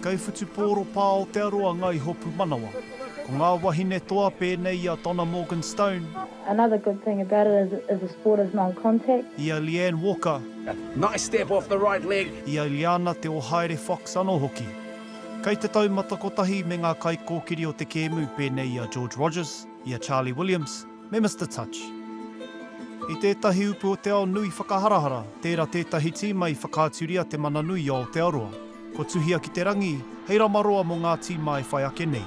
Kei whutu pōro pā o te aroa ngai hopu manawa. Ko ngā wahine toa pēnei a Donna Morgan-Stone. Another good thing about it is the sport is non-contact. Ia Leanne Walker. Nice step off the right leg. Ia Liana te o Haere Fox anō hoki. Kei te taumata kotahi me ngā kai kōkiri o te kēmu pēnei a George Rogers, ia Charlie Williams, me Mr. Touch. I tētahi upu o te ao nui whakaharahara, tērā tētahi tīma I whakaaturia te mana nui o te aroa. Ko tuhia ki te rangi, hei ramaroa mō ngā tīma e whai ake nei.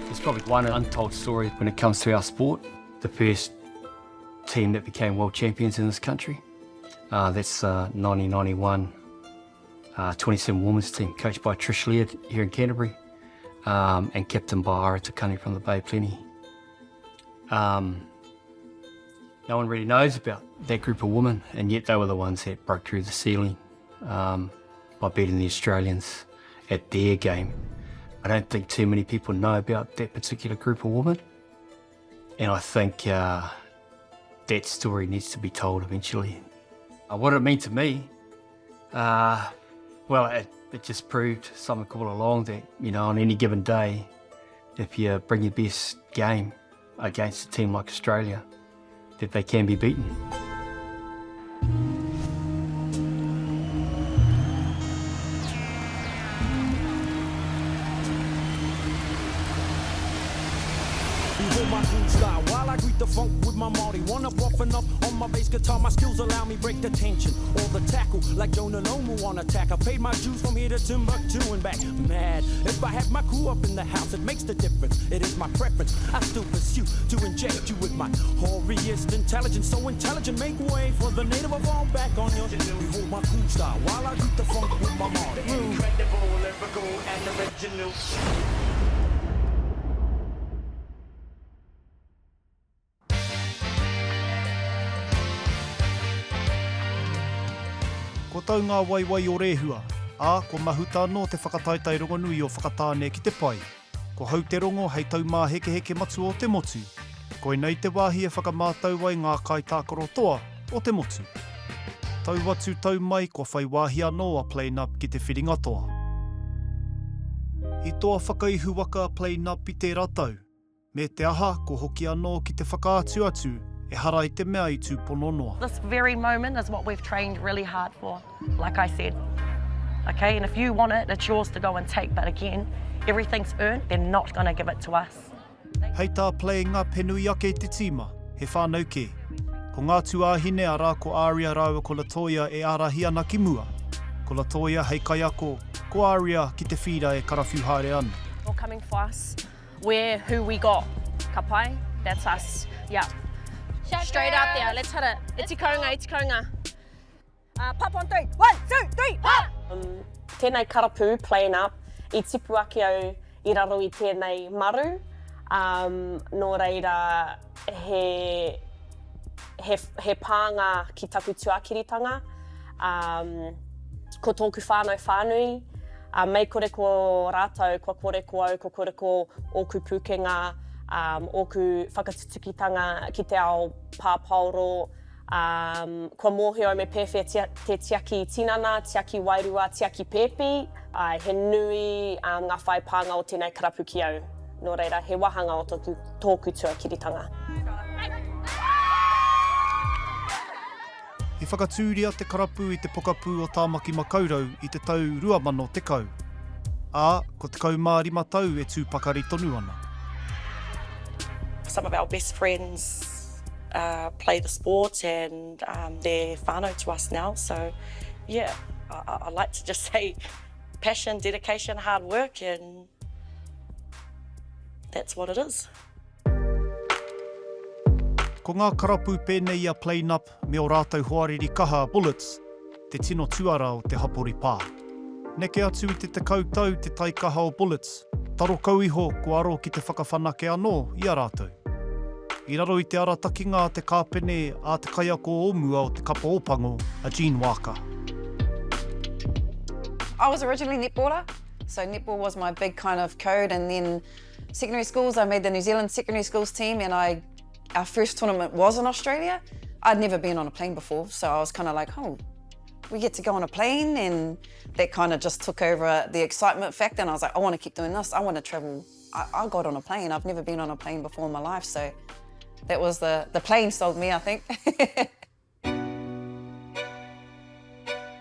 There's probably one untold story when it comes to our sport. The first team that became world champions in this country. That's 1991 27 women's team, coached by Trish Laird here in Canterbury, and captained by Ira Takani from the Bay Plenty. No one really knows about that group of women, and yet they were the ones that broke through the ceiling by beating the Australians at their game. I don't think too many people know about that particular group of women, and I think that story needs to be told eventually. What it meant to me, well, it just proved something all along that, you know, on any given day, if you bring your best game against a team like Australia, that they can be beaten. While I greet the funk with my Māori, wanna roughen up on my bass guitar, my skills allow me break the tension or the tackle like Jonah Lomu on attack. I paid my dues from here to Timbuktu and back. Mad if I have my crew up in the house, it makes the difference. It is my preference. I still pursue to inject you with my hoariest intelligence, so intelligent. Make way for the native of all back on your. Behold my cool style while I greet the funk with my Māori. Incredible, lyrical, and original. Ko tau ngā waiwai o rehua, ko mahuta no te whakataitai rongonui o whakatāne ki te pai. Ko hau te rongo hei tau mā heke heke matu o te motu. Ko nei te wāhi e whakamātau ai ngā kai tākaro toa o te motu. Tau watu tau mai ko whai wāhi anō a Playin Up ki te whiringa toa. I toa whakaihu waka a Playin Up I te ratau. Me te aha ko hoki anō ki te whakaatu atu. E hara I te mea I tūpono noa. This very moment is what we've trained really hard for, like I said. Okay, and if you want it, it's yours to go and take, but again, everything's earned, they're not going to give it to us. Hei tā Playin Up he nui ake te tīma, he whānau ke. Ko ngā tuāhine a rā ko Aria raua ko Latoya e arahi ana ki mua. Ko Latoya hei kai ako, ko Aria ki te whira e karawhiu haere ana. All coming for us, we're who we got. Ka pai, that's us, yeah. Straight out there, let's hit it. Iti kaunga, iti kaunga. Pop on 3, 1, 2, 3, pop! Tēnei karapu, Playin Up, I tipu ake au I raro I tēnei maru. Nō reira, he pānga ki taku tuakiritanga. Ko tōku whānau whānui. Mei kore ko rātau, ko kore ko au, ko kore ko oku pūkenga. Oku whakatutukitanga ki te ao pāpauro, kua mōhio me pewhia te tiaki tinana, tiaki wairua, tiaki pepi, he nui ngā whai pānga o tēnei karapu ki au. Nō reira, he wahanga o tōku tuakiritanga. I whakatūria te karapu I te pokapū o Tāmaki Makaurau I te tau 2010. Ko te kaumārima tau e tūpakari tonu ana. Some of our best friends play the sport and they're whānau to us now. So, yeah, I like to just say passion, dedication, hard work, and that's what it is. Ko ngā karapu pēnei a Playin Up me o rātau hoariri kaha Bulletz, te tino tuara o te hapori pā. Neke atu I te kautau te taikaha o Bulletz, taro kauiho ko aro ki te whakawhanake anō I a rātau. I raro I te aratakinga te kāpene a te kaiako omua o te kapa opango, a Jean Walker. I was originally netballer, so netball was my big kind of code, and then secondary schools, I made the New Zealand secondary schools team, and our first tournament was in Australia. I'd never been on a plane before, so I was kind of like, oh, we get to go on a plane, and that kind of just took over the excitement factor, and I was like, I want to keep doing this, I want to travel. I got on a plane, I've never been on a plane before in my life, so that was the plane sold me, I think.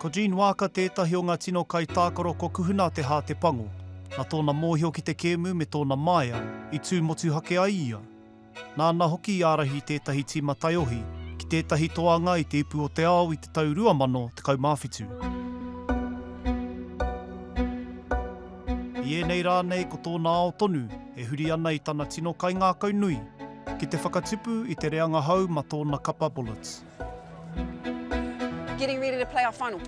Ko Jean wāka tētahi o ngā tino kai tākaro ko kuhuna te hā te pango, nā tōna mōhio ki te kēmu me tōna māia i tū motu hake a ia. Nāna hoki i ārahi tētahi tīma taiohi ki tētahi toanga i te ipu o te ao i te tau 2012. I ēnei rānei ko tōna ao tonu e huri ana i tana tino kai ngā kaunui ki te whakatupu i te reanga hau ma tōna kapa Bulletz. Getting ready to play our final,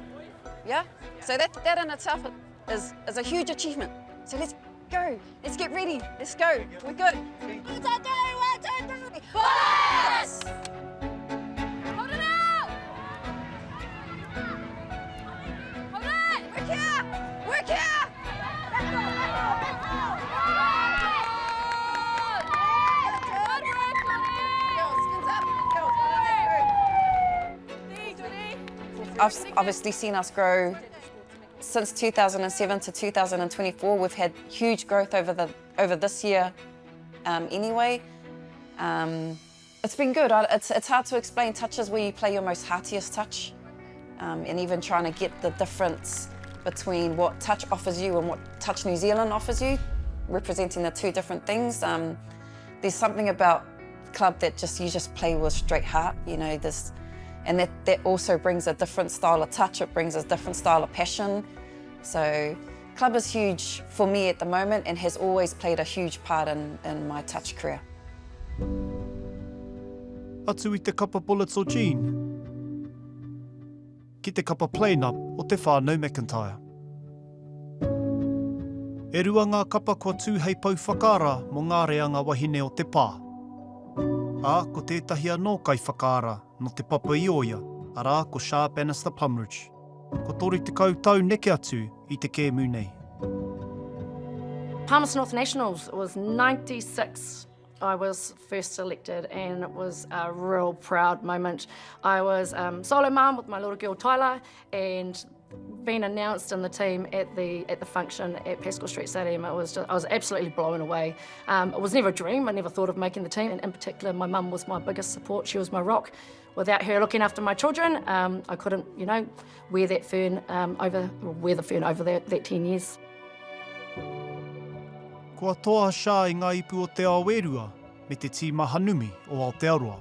yeah? So that in itself is a huge achievement. So let's go, let's get ready, let's go, we're good. 1, 2, 3, 1, 2, 3, Bulletz! Hold it out! Hold it! Work here! Work here! Let's go, let's go, let's go! Good work, buddy! Girls, skins up, girls, I've obviously seen us grow since 2007 to 2024. We've had huge growth over this year anyway. It's been good. It's hard to explain touches where you play your most heartiest touch, and even trying to get the difference between what touch offers you and what Touch New Zealand offers you, representing the two different things. There's something about club that you just play with straight heart, you know, and that also brings a different style of touch, it brings a different style of passion. So club is huge for me at the moment and has always played a huge part in my touch career. Atu I te kapa Bulletz o Jean. Ki te kapa Playin Up o te whānau McIntyre. E rua ngā kapa kua tū hei pau whakaara mo ngā reanga wahine o te pā. Ā, ko tētahi anō kai whakaara no te papa I oia, arā ko Sharp Bannister Plumridge. Ko tori te kautau neke atu I te kēmu nei. Palmerston North Nationals was 96. I was first selected and it was a real proud moment. I was solo mum with my little girl Tyler and being announced in the team at the function at Pascal Street Stadium, I was absolutely blown away. It was never a dream, I never thought of making the team, and in particular my mum was my biggest support, she was my rock. Without her looking after my children, I couldn't, you know, wear the fern over that 10 years. Kua toa sha I ngā ipu o te ao erua me te tīma hanumi o Aotearoa.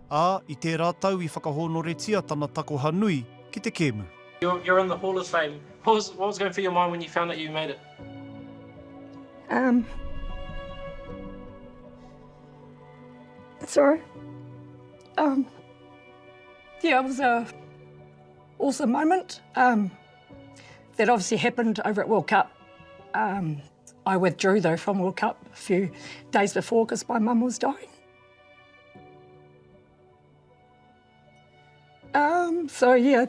Ā, I te rātau I whakahonoretia tana tako hanui ki te kēmu. You're in the Hall of Fame. What was going through your mind when you found that you made it? Sorry. Yeah, it was a awesome moment. That obviously happened over at World Cup. I withdrew though from World Cup a few days before because my mum was dying. So yeah,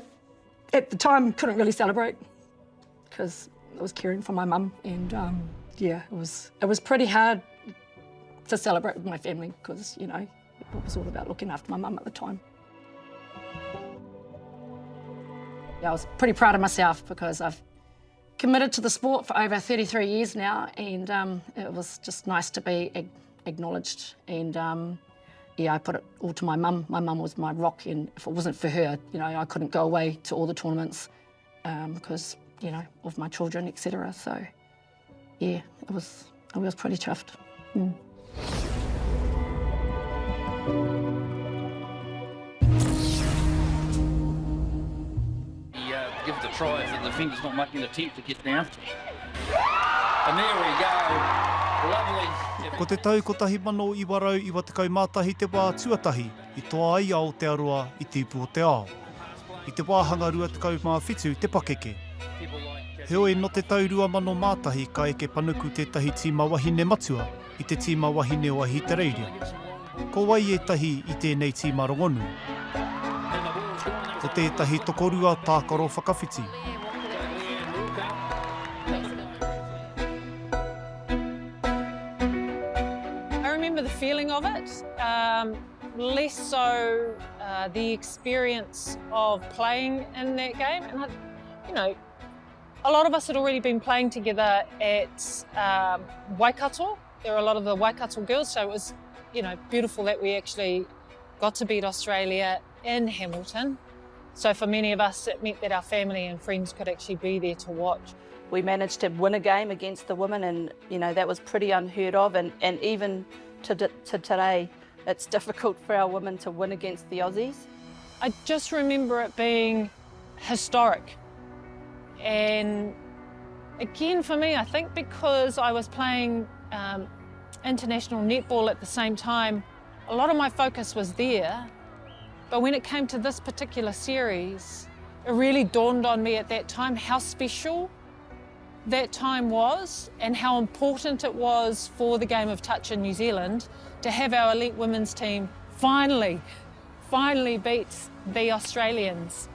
at the time couldn't really celebrate because I was caring for my mum, and yeah, it was pretty hard to celebrate with my family because, you know, it was all about looking after my mum at the time. Yeah, I was pretty proud of myself because I've committed to the sport for over 33 years now, and it was just nice to be acknowledged. And yeah, I put it all to my mum. My mum was my rock, and if it wasn't for her, you know, I couldn't go away to all the tournaments because, you know, of my children, etc. So yeah, I was pretty chuffed. Mm. Give it a try if the defender's not making an attempt to get down. And there we go. Lovely. Ko te tau kotahi mano I warau I watakau mātahi te wā tuatahi I toa ai a Aotearoa I te ipu o te ao. I te wāhanga rua tekau mā whitu te pakeke. Heoi no te tau rua mano mātahi ka eke panuku tētahi tīma wahine matua I te tīma wahine o Ahitereiria. Ko wai e tahi I tēnei tīma rongonu. Ko tētahi tokorua tākaro whakawhiti. I remember the feeling of it, less so the experience of playing in that game. And, you know, a lot of us had already been playing together at Waikato. There were a lot of the Waikato girls, so it was, you know, beautiful that we actually got to beat Australia in Hamilton. So for many of us, it meant that our family and friends could actually be there to watch. We managed to win a game against the women, and you know that was pretty unheard of, and even to today it's difficult for our women to win against the Aussies. I just remember it being historic, and again for me, I think because I was playing international netball at the same time, a lot of my focus was there, but when it came to this particular series, it really dawned on me at that time how special that time was and how important it was for the game of touch in New Zealand to have our elite women's team finally beat the Australians.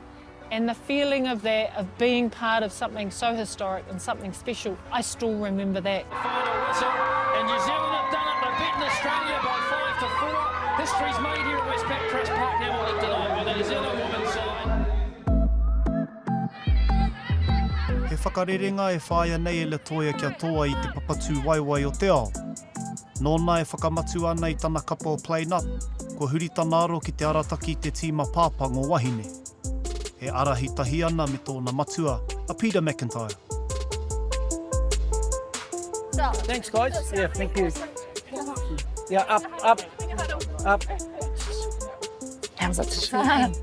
And the feeling of that, of being part of something so historic and something special, I still remember that. Final whistle, and New Zealand have done it. They've beaten Australia by 5-4. History's made here at Westpac Trust Park Hamilton over the New Zealand women's side. He whakarerenga e whāia nei e le toia kia toa I te papatū waiwai o te ao. Nōna e whakamatu ana I tana kapa o Playin Up, ko huri tana aro ki te arataki te tīma pāpang o Wāhine. He arahi tahi ana me tōna matua, a Peter McIntyre. Thanks guys. Yeah, thank you. Yeah, up. How's it feeling?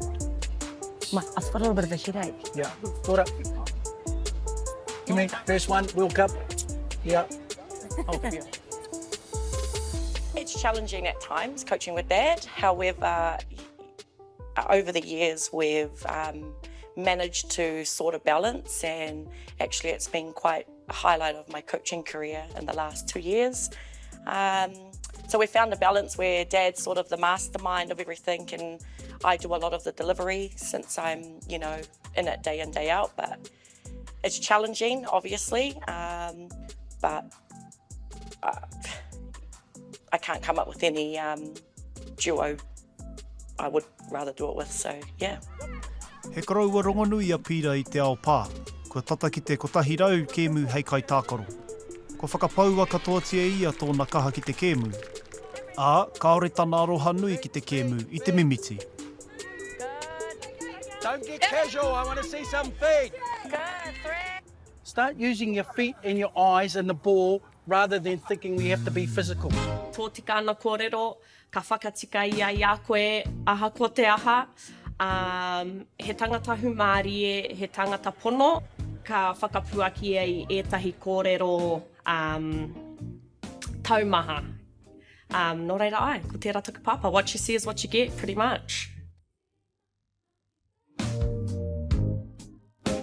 I've got a little bit of a headache. Yeah, got it. Come in, first one, World Cup. Yeah. Oh, yeah. It's challenging at times, coaching with Dad. However, over the years, we've managed to sort of balance, and actually it's been quite a highlight of my coaching career in the last 2 years. So we found a balance where Dad's sort of the mastermind of everything, and I do a lot of the delivery since I'm, you know, in it day in, day out. But it's challenging, obviously, but I can't come up with any duo I would rather do it with, so yeah. He karaua rongonui a pira I te ao pā. Kua tata ki te kotahi rau kēmu hei kai tākaro. Ko whakapaua katoatia ia tōna kaha ki te kēmu. Ā, kaore tana aroha nui ki te kēmu I te mimiti. Don't get casual, I want to see some feet. Start using your feet and your eyes and the ball rather than thinking we have to be physical. Tō tika ana kōrero, ka whakatika ia I a koe, aha ko te aha. He tangata humārie, he tangata pono, ka whakapuaki ai ētahi kōrero taumaha. Nō reira ai, ko tērā tuku papa. What you see is what you get, pretty much.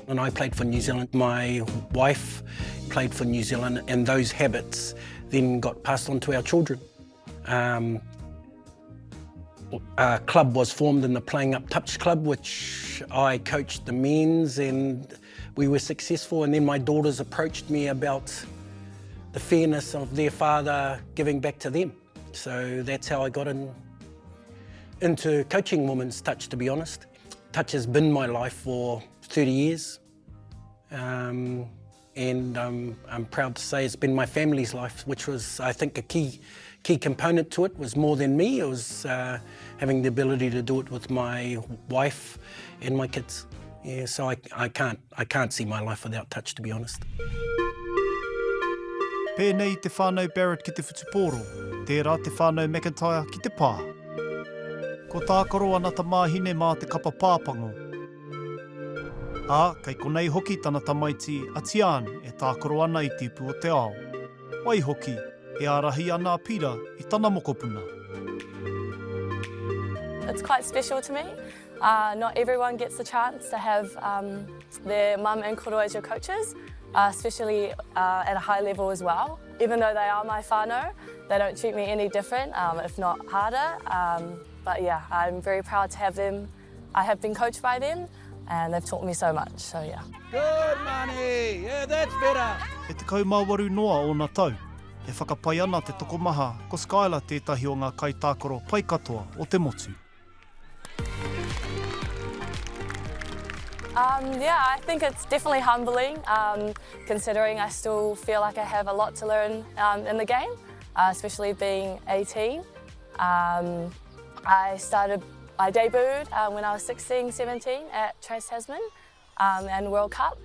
When I played for New Zealand, my wife played for New Zealand, and those habits then got passed on to our children. A club was formed in the Playin Up Touch Club, which I coached the men's, and we were successful. And then my daughters approached me about the fairness of their father giving back to them. So that's how I got into coaching women's touch, to be honest. Touch has been my life for 30 years. And I'm proud to say it's been my family's life, which was, I think, a key component to it. Was more than me. It was having the ability to do it with my wife and my kids. Yeah, so I can't see my life without touch, to be honest. Pēnei te whānau Barrett ki te whutupōro, tērā te whānau McIntyre ki te pā. Ko tākaro ana ta māhine mā te kapa pāpango. Ā, kei konei hoki tana tamaiti a Tian e tākaro ana I te upu o te ao. Wai hoki, e ārahi ana a pira I tana mokopuna. It's quite special to me. Not everyone gets the chance to have their mum and koro as your coaches, especially at a high level as well. Even though they are my whānau, they don't treat me any different, if not harder. But yeah, I'm very proud to have them. I have been coached by them, and they've taught me so much, so yeah. Good money! Yeah, that's better! E te kaumāwaru noa o nā tau, e whakapai ana te tokomaha ko Skylar tētahi o ngā kai tākaro pai katoa o te motu. Yeah, I think it's definitely humbling, considering I still feel like I have a lot to learn in the game, especially being 18. I debuted when I was 16, 17 at Trace Tasman and World Cup,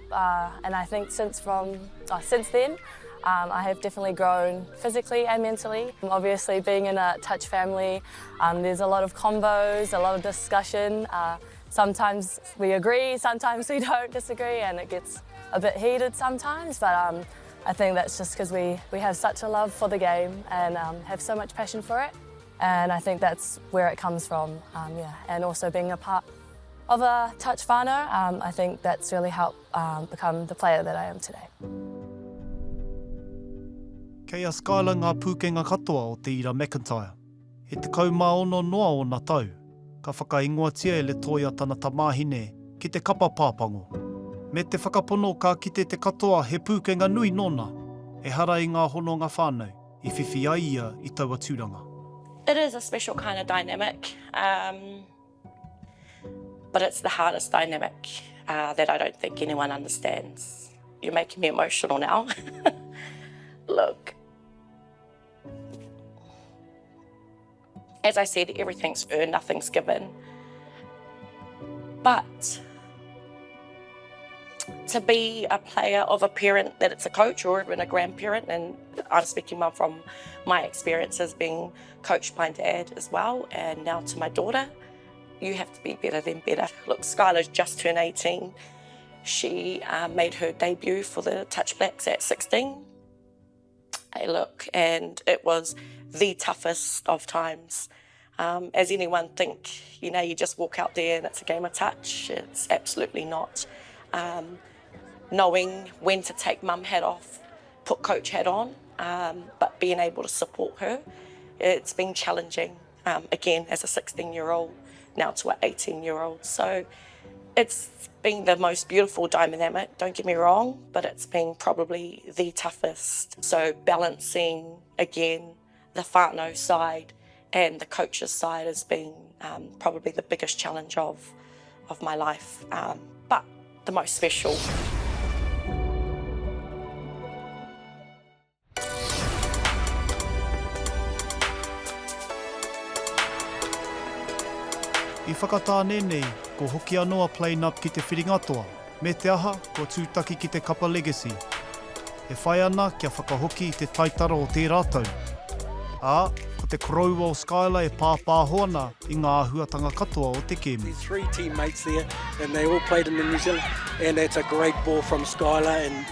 and I think since then, I have definitely grown physically and mentally. Obviously, being in a touch family, there's a lot of combos, a lot of discussion. Sometimes we agree, sometimes we don't disagree, and it gets a bit heated sometimes, but I think that's just because we have such a love for the game and have so much passion for it, and I think that's where it comes from, yeah. And also being a part of a touch whānau, I think that's really helped become the player that I am today. Kei a Skylar ngā pūkenga katoa o te ira McIntyre. He te kaumāono noa o nā tau. Ka whakaingoatia e le toia tana tamāhine ki te kapa pāpango. Me te whakapono ka kite te katoa he pūkenga nui nōna, e hara i ngā hono ngā whānau, I whiwhi ai ia I taua tūranga. It is a special kind of dynamic, but it's the hardest dynamic that I don't think anyone understands. You're making me emotional now. Look, as I said, everything's earned, nothing's given. But to be a player of a parent that it's a coach or even a grandparent, and I'm speaking from my experiences being coached by dad as well, and now to my daughter, you have to be better than better. Look, Skylar's just turned 18. She made her debut for the Touch Blacks at 16. Hey, look, and it was the toughest of times. As anyone think, you know, you just walk out there and it's a game of touch. It's absolutely not. Knowing when to take mum hat off, put coach hat on, but being able to support her, it's been challenging, again, as a 16-year-old, now to an 18-year-old. So it's been the most beautiful dynamic, don't get me wrong, but it's been probably the toughest. So balancing, again, the whānau side and the coach's side has been probably the biggest challenge of my life, but the most special. I whakatāne nei, ko hoki anoa Playin Up ki te whiringatoa, me te aha, ko tūtaki ki te kapa legacy. E whai ana kia whakahoki I te taitara o te rātau. Ā, ko te koroua o Skylar e pāpāhoana I ngā ahuatanga katoa o te kēmu. There's 3 teammates there, and they all played in the New Zealand, and that's a great ball from Skylar. And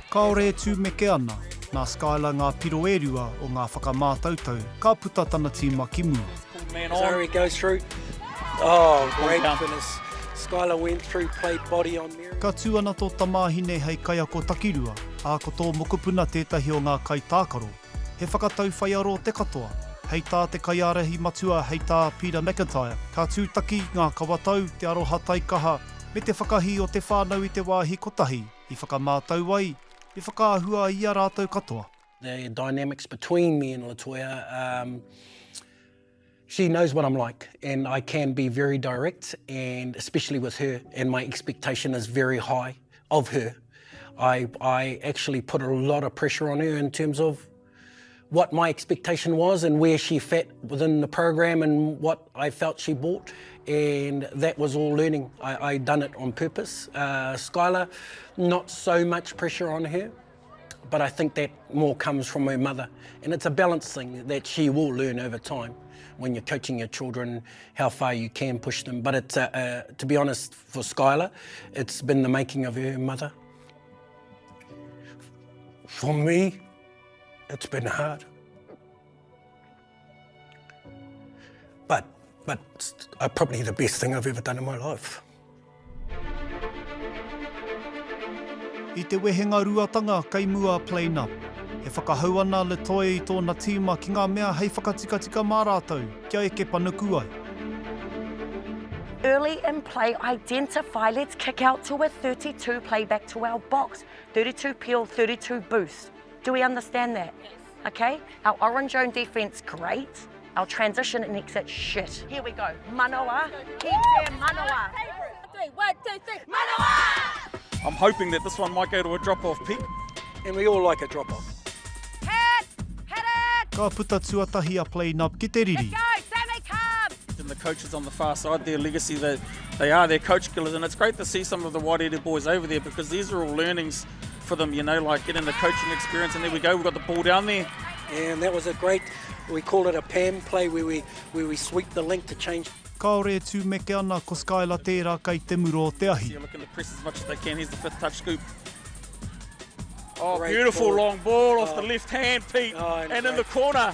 Kaore e tūmeke ana, nā Skylar ngā piro e rua o ngā whakamātautau, ka puta tana tīma ki mua. Zari goes through. Oh, great finish. Skylar went through, played body on Mary. Ka tū ana tō tamāhine hei kaia ko takirua, ā ko tō mokupuna tētahi o ngā kai tākaro. He whakatau whai aro te katoa. Hei tā te kaiarehi matua, hei tā Peter McIntyre. Ka tūtaki ngā kawatau, te aroha taikaha, me te whakahi o te whānau I te wāhi kotahi, I whakamātau ai, I whakaahua I a rātau katoa. The dynamics between me and Latoya, she knows what I'm like, and I can be very direct, and especially with her, and my expectation is very high of her. I actually put a lot of pressure on her in terms of what my expectation was and where she fit within the program and what I felt she brought, and that was all learning. I done it on purpose. Skylar, not so much pressure on her, but I think that more comes from her mother, and it's a balance thing that she will learn over time when you're coaching your children, how far you can push them. But it's, to be honest, for Skylar, it's been the making of her mother. For me, it's been hard. But probably the best thing I've ever done in my life. I te wehenga ruatanga kei mua Playin Up. E whakahau ana le toi I tōna tīma ki ngā mea hei whakatika mā rātau, kia eke panuku ai. Early in play, identify, let's kick out to a 32, play back to our box. 32 peel, 32 boost. Do we understand that? Yes. Okay, our orange zone defence, great. Our transition and exit, shit. Here we go, manoa, keep there, manoa. three. 1, 2, 3. Manawa! I'm hoping that this one might go to a drop-off, Pete. And we all like a drop-off. Ka puta tuatahi a Playin Up ki te riri. And the coaches on the far side, their legacy, they are their coach killers, and it's great to see some of the Wāhine boys over there because these are all learnings for them, you know, like getting the coaching experience. And there we go, we've got the ball down there. And that was a great, we call it a PAM play where we sweep the link to change. Kaore tū me ke ana ko Skyla tērā kai te muro o te ahi. You're looking to press as much as they can. Here's the fifth touch scoop. Oh, Great beautiful ball. long ball off the left hand, Pete, and in the corner.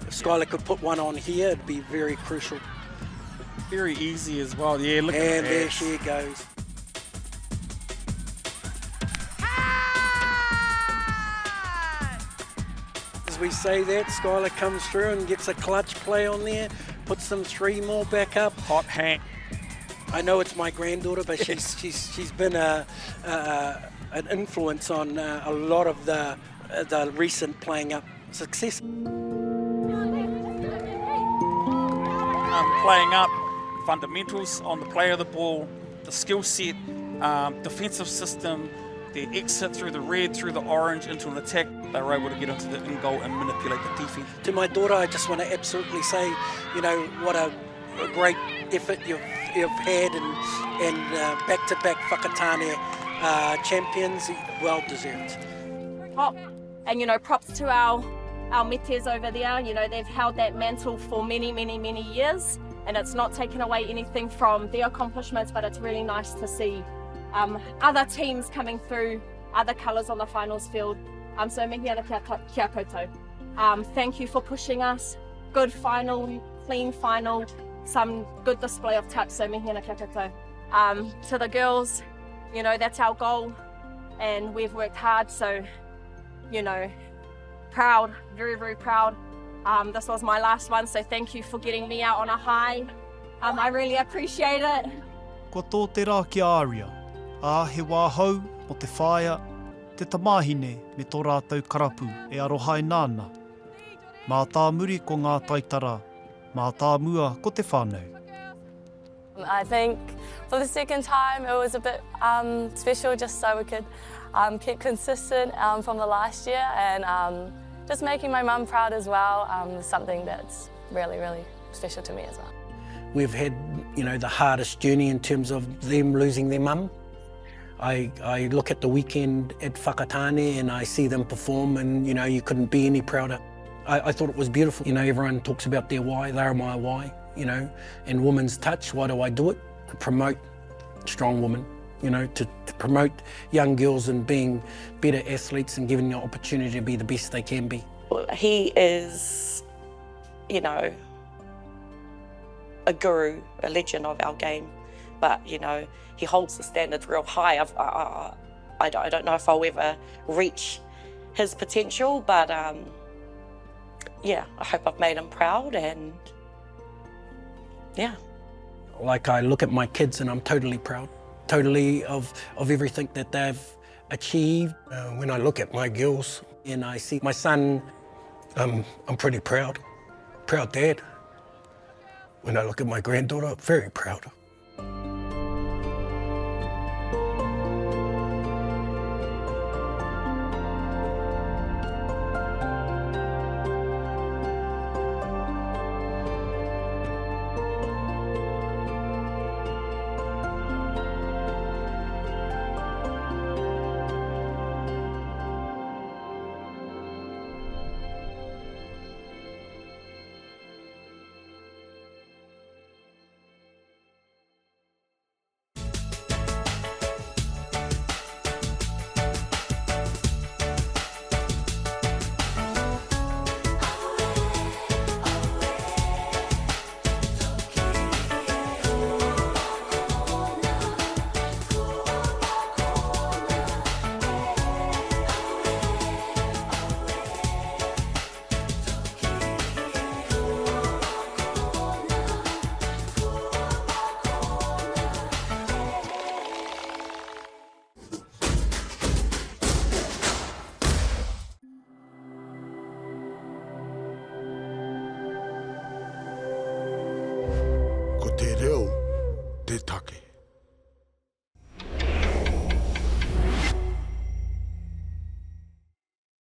If Skyla could put one on here, it'd be very crucial. Very easy as well. Yeah, look at that. And there she goes. As we say that, Skyla comes through and gets a clutch play on there, puts them 3 more back up. Hot hand. I know it's my granddaughter, but she's been an influence on a lot of the recent Playing Up success. Playing up, fundamentals on the play of the ball, the skill set, defensive system, their exit through the red, through the orange, into an attack. They were able to get into the in goal and manipulate the defense. To my daughter, I just want to absolutely say, you know, what a great effort you've had, and back-to-back whakatane champions, well deserved. And you know, props to our metes over there. You know, they've held that mantle for many, many, many years, and it's not taken away anything from their accomplishments, but it's really nice to see other teams coming through, other colours on the finals field. So mihi ana kia koutou. Thank you for pushing us. Good final, clean final, some good display of touch, so mihi ana kia koutou. To the girls, you know, that's our goal, and we've worked hard, so, you know, proud, very, very proud. This was my last one, so thank you for getting me out on a high. I really appreciate it. Ko tō te rā ki āria, he wāhau mo te whāia, te tamahine me tō rātou karapu e arohai nāna. Mā tā muri ko ngā taitara, mā tā mua ko te whānau. I think for the second time it was a bit special, just so we could keep consistent from the last year, and just making my mum proud as well is something that's really, really special to me as well. We've had, you know, the hardest journey in terms of them losing their mum. I look at the weekend at Whakatane and I see them perform, and, you know, you couldn't be any prouder. I thought it was beautiful. You know, everyone talks about their why, they're my why, you know, and Women's Touch, why do I do it? To promote strong women, you know, to promote young girls and being better athletes and giving them the opportunity to be the best they can be. He is, you know, a guru, a legend of our game, but, you know, he holds the standard real high. I don't know if I'll ever reach his potential, but yeah, I hope I've made him proud, and yeah. Like, I look at my kids and I'm totally proud, totally of everything that they've achieved. When I look at my girls and I see my son, I'm pretty proud. Proud dad. When I look at my granddaughter, very proud.